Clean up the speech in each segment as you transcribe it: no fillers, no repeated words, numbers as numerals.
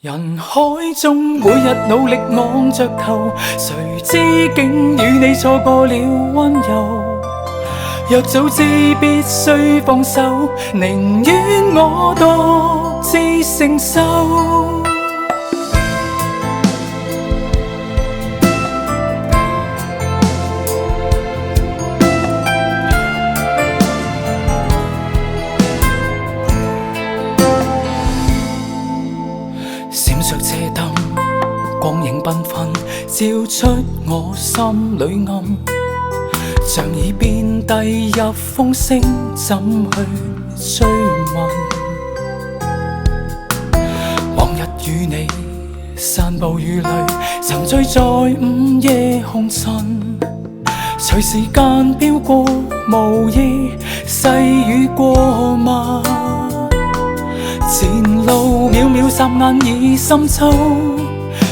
人海中每日努力昂着頭，誰知竟與你錯過了溫柔。若早知必須放手，寧願我獨自承受。閃爍車燈，光影繽紛，照出我心裏暗。像已變低入風聲，怎去追問？往日與你散步如淚，沉醉在午夜紅塵。隨時間飄過，無意細雨過密。前路渺渺霎眼已深秋，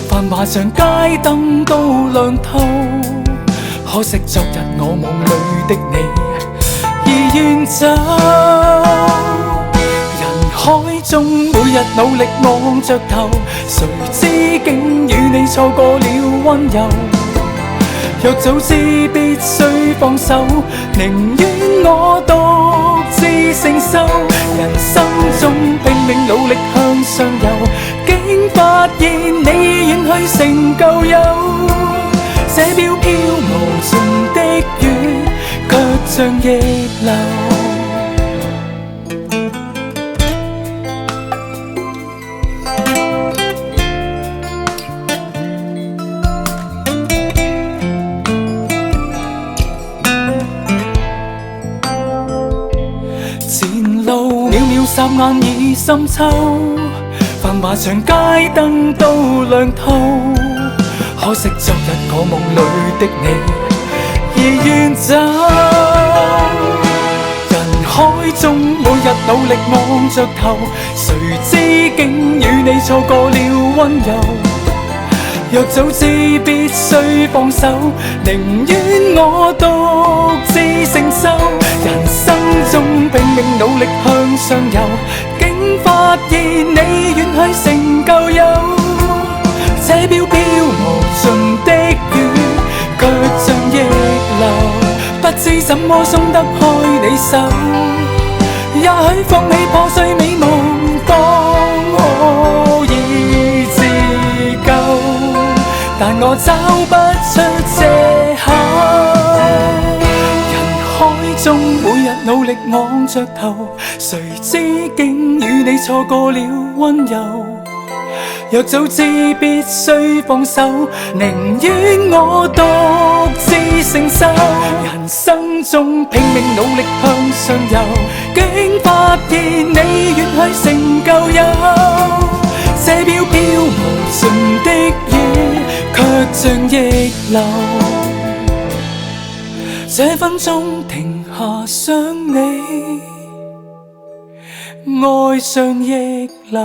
繁華長街燈都亮透。可惜昨日我夢裏的你已遠走。人海中每日努力昂着頭，誰知竟與你錯過了溫柔。若早知必須放手，寧願我獨自承受。人生中拼命努力向上游，竟發現你遠去成舊友。這飄飄無盡的雨，卻像逆流。前路渺渺霎眼已深秋，繁華長街燈都亮透。可惜昨日我夢裏的你已遠走。人海中每日努力昂着頭，誰知竟與你錯過了溫柔。若早知必須放手，寧願我獨自承受。人生中拼命努力向上游，竟發現你遠去成舊友。這飄飄無盡的雨，卻像逆流，不知怎麼鬆得開你手。也許放棄破碎美夢，方可以自救，但我找不出藉口。人海中每日努力昂着頭，誰知竟與你錯過了溫柔。若早知必須放手，寧願我獨自承受。人生中拼命努力向上游，竟發現你遠去成舊友。這飄飄無盡的雨，卻像逆流。這分鐘停下想你，愛上逆流。